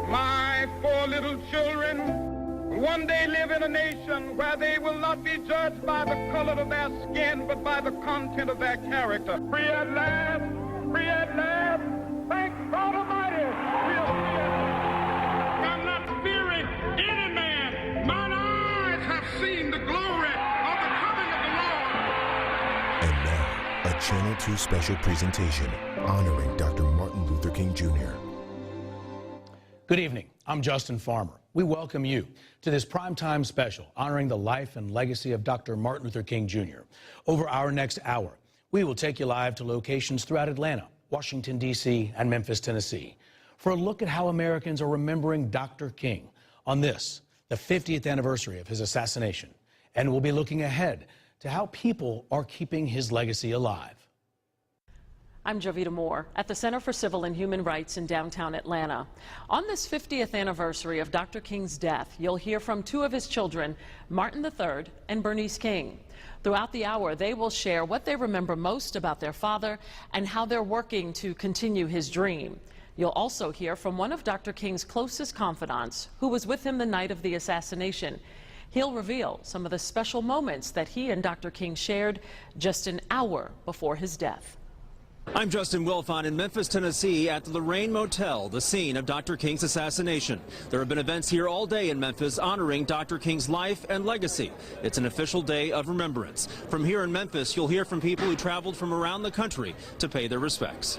My four little children will one day live in a nation where they will not be judged by the color of their skin, but by the content of their character. Free at last, free at last. Thank God Almighty. We are free at last. I'm not fearing any man. Mine eyes have seen the glory of the coming of the Lord. And now, a Channel 2 special presentation honoring Dr. Martin Luther King Jr. Good evening. I'm Justin Farmer. We welcome you to this primetime special honoring the life and legacy of Dr. Martin Luther King Jr. Over our next hour, we will take you live to locations throughout Atlanta, Washington, D.C., and Memphis, Tennessee, for a look at how Americans are remembering Dr. King on this, the 50th anniversary of his assassination. And we'll be looking ahead to how people are keeping his legacy alive. I'm Jovita Moore at the Center for Civil and Human Rights in downtown Atlanta. On this 50th anniversary of Dr. King's death, you'll hear from two of his children, Martin III and Bernice King. Throughout the hour, they will share what they remember most about their father and how they're working to continue his dream. You'll also hear from one of Dr. King's closest confidants, who was with him the night of the assassination. He'll reveal some of the special moments that he and Dr. King shared just an hour before his death. I'm Justin Wilfon in Memphis, Tennessee at the Lorraine Motel, the scene of Dr. King's assassination. There have been events here all day in Memphis honoring Dr. King's life and legacy. It's an official day of remembrance. From here in Memphis, you'll hear from people who traveled from around the country to pay their respects.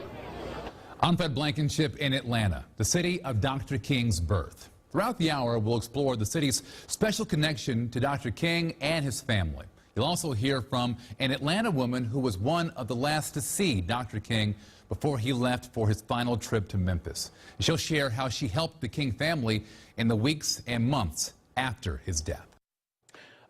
I'm Fred Blankenship in Atlanta, the city of Dr. King's birth. Throughout the hour, we'll explore the city's special connection to Dr. King and his family. You'll also hear from an Atlanta woman who was one of the last to see Dr. King before he left for his final trip to Memphis. She'll share how she helped the King family in the weeks and months after his death.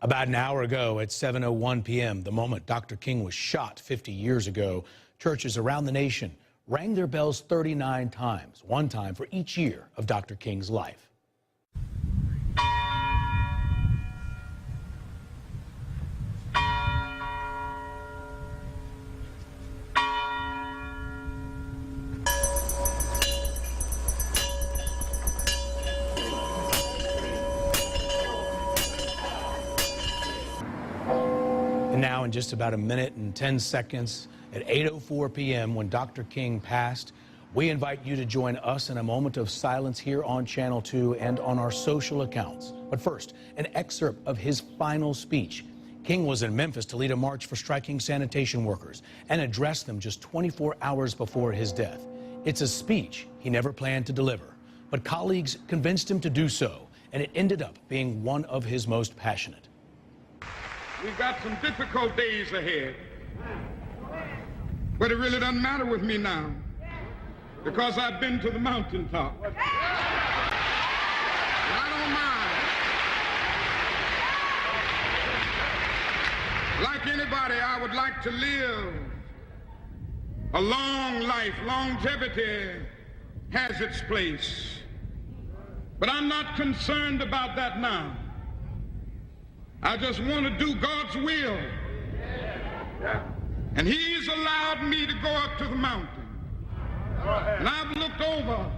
About an hour ago at 7:01 p.m., the moment Dr. King was shot 50 years ago, churches around the nation rang their bells 39 times, one time for each year of Dr. King's life. And now, in just about a minute and 10 seconds, at 8:04 p.m., when Dr. King passed, we invite you to join us in a moment of silence here on Channel 2 and on our social accounts. But first, an excerpt of his final speech. King was in Memphis to lead a march for striking sanitation workers and address them just 24 hours before his death. It's a speech he never planned to deliver, but colleagues convinced him to do so, and it ended up being one of his most passionate. We've got some difficult days ahead, but it really doesn't matter with me now because I've been to the mountaintop. And I don't mind. Like anybody, I would like to live a long life. Longevity has its place, but I'm not concerned about that now. I just want to do God's will. And he's allowed me to go up to the mountain. And I've looked over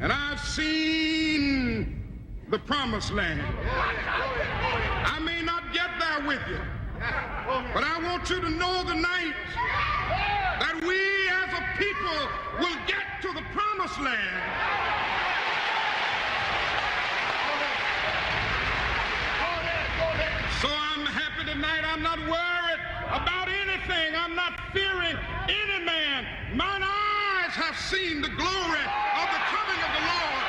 and I've seen the promised land. I may not get there with you, but I want you to know tonight that we as a people will get to the promised land. So I'm happy tonight. I'm not worried about anything. I'm not fearing any man. Mine eyes have seen the glory of the coming of the Lord.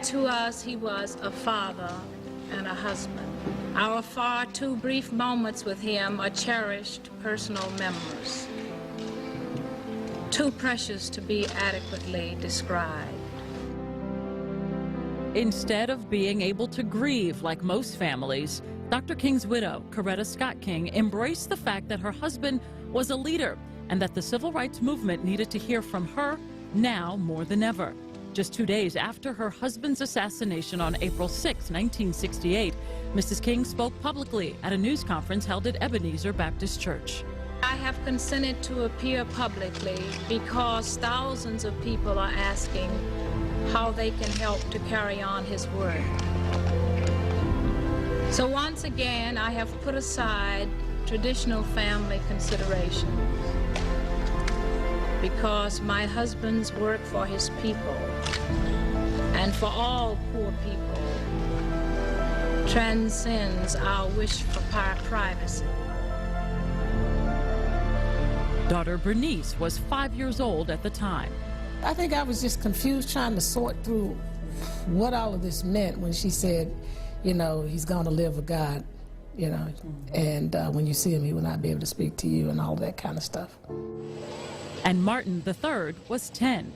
to us, he was a father and a husband. Our far too brief moments with him are cherished personal memories, too precious to be adequately described. Instead of being able to grieve like most families, Dr. King's widow, Coretta Scott King, embraced the fact that her husband was a leader and that the civil rights movement needed to hear from her now more than ever. Just 2 days after her husband's assassination on April 6, 1968, Mrs. King spoke publicly at a news conference held at Ebenezer Baptist Church. I have consented to appear publicly because thousands of people are asking how they can help to carry on his work. So once again, I have put aside traditional family considerations because my husband's work for his people and for all poor people transcends our wish for privacy. Daughter Bernice was 5 years old at the time. I think I was just confused trying to sort through what all of this meant when she said, you know, he's going to live with God, you know, and when you see him, he will not be able to speak to you and all that kind of stuff. And Martin III was 10.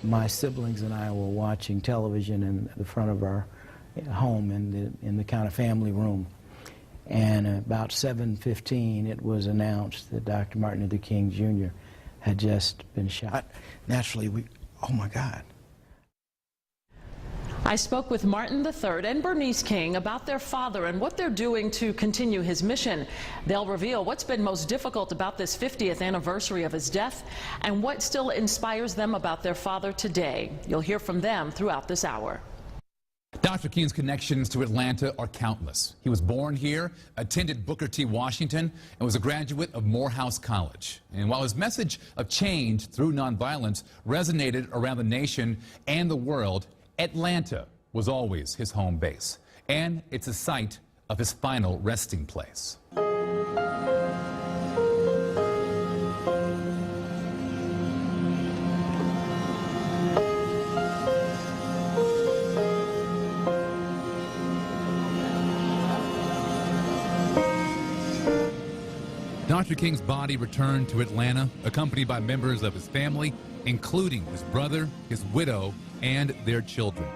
My siblings and I were watching television in the front of our home in the kind of family room. And about 7:15, it was announced that Dr. Martin Luther King Jr. had just been shot. Naturally, oh my God. I spoke with Martin III and Bernice King about their father and what they're doing to continue his mission. They'll reveal what's been most difficult about this 50th anniversary of his death and what still inspires them about their father today. You'll hear from them throughout this hour. Dr. King's connections to Atlanta are countless. He was born here, attended Booker T. Washington, and was a graduate of Morehouse College. And while his message of change through nonviolence resonated around the nation and the world, Atlanta was always his home base, and it's a site of his final resting place. Dr. King's body returned to Atlanta, accompanied by members of his family, including his brother, his widow, and their children.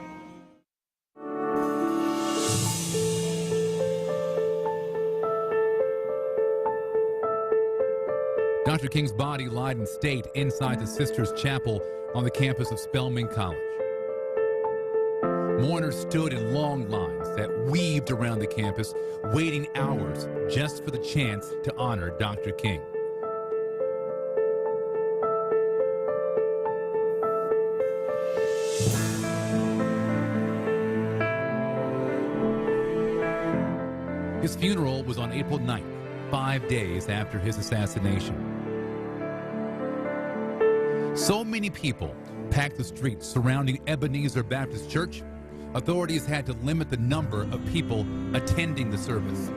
Dr. King's body lied in state inside the Sisters Chapel on the campus of Spelman College. Mourners stood in long lines that weaved around the campus, waiting hours just for the chance to honor Dr. King. His funeral was on April 9th, 5 days after his assassination. So many people packed the streets surrounding Ebenezer Baptist Church, authorities had to limit the number of people attending the service.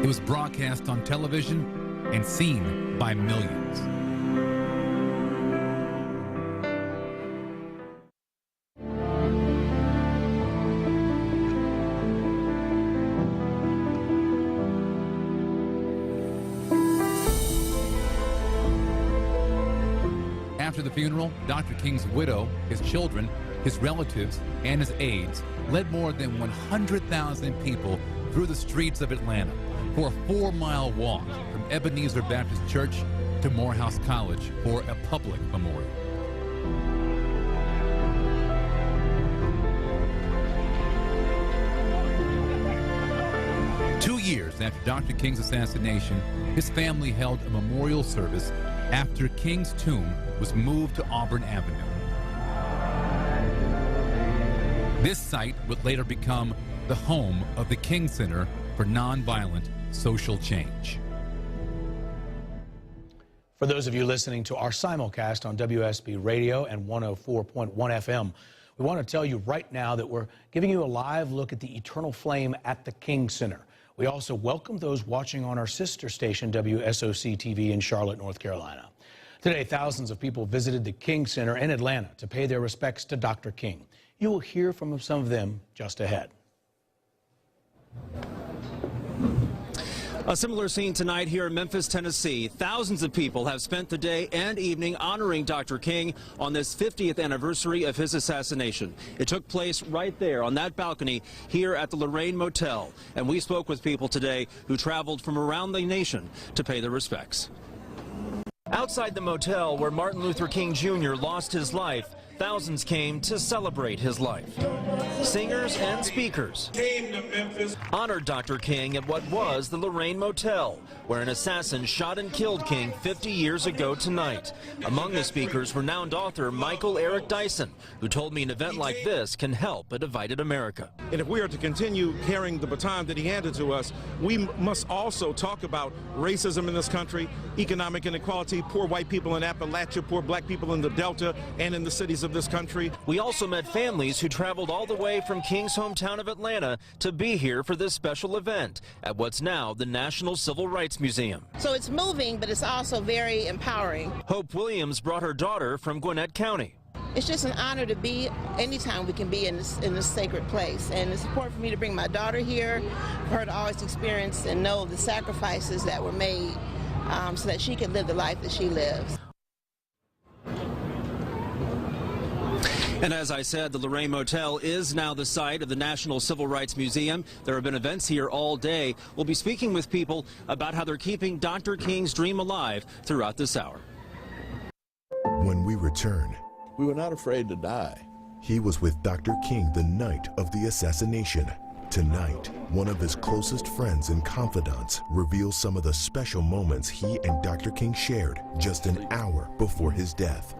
It was broadcast on television and seen by millions. After the funeral, Dr. King's widow, his children, his relatives, and his aides led more than 100,000 people through the streets of Atlanta for a 4-mile walk from Ebenezer Baptist Church to Morehouse College for a public memorial. Two years after Dr. King's assassination, his family held a memorial service after King's tomb was moved to Auburn Avenue. This site would later become the home of the King Center for Nonviolent Social Change. For those of you listening to our simulcast on WSB Radio and 104.1 FM, we want to tell you right now that we're giving you a live look at the eternal flame at the King Center, We also welcome those watching on our sister station, WSOC-TV in Charlotte, North Carolina. Today, thousands of people visited the King Center in Atlanta to pay their respects to Dr. King. You will hear from some of them just ahead. A similar scene tonight here in Memphis, Tennessee. Thousands of people have spent the day and evening honoring Dr. King on this 50th anniversary of his assassination. It took place right there on that balcony here at the Lorraine Motel. And we spoke with people today who traveled from around the nation to pay their respects. Outside the motel where Martin Luther King Jr. lost his life, thousands came to celebrate his life. Singers and speakers honored Dr. King at what was the Lorraine Motel, where an assassin shot and killed King 50 years ago tonight. Among the speakers, renowned author Michael Eric Dyson, who told me an event like this can help a divided America. And if we are to continue carrying the baton that he handed to us, we must also talk about racism in this country, economic inequality, poor white people in Appalachia, poor black people in the Delta and in the cities of this country. We also met families who traveled all the way from King's hometown of Atlanta to be here for this special event at what's now the National Civil Rights Museum. So it's moving, but it's also very empowering. Hope Williams brought her daughter from Gwinnett County. It's just an honor to be anytime we can be in this sacred place. And it's important for me to bring my daughter here, for her to always experience and know the sacrifices that were made so that she can live the life that she lives. And as I said, the Lorraine Motel is now the site of the National Civil Rights Museum. There have been events here all day. We'll be speaking with people about how they're keeping Dr. King's dream alive throughout this hour. When we return, we were not afraid to die. He was with Dr. King the night of the assassination. Tonight, one of his closest friends and confidants reveals some of the special moments he and Dr. King shared just an hour before his death.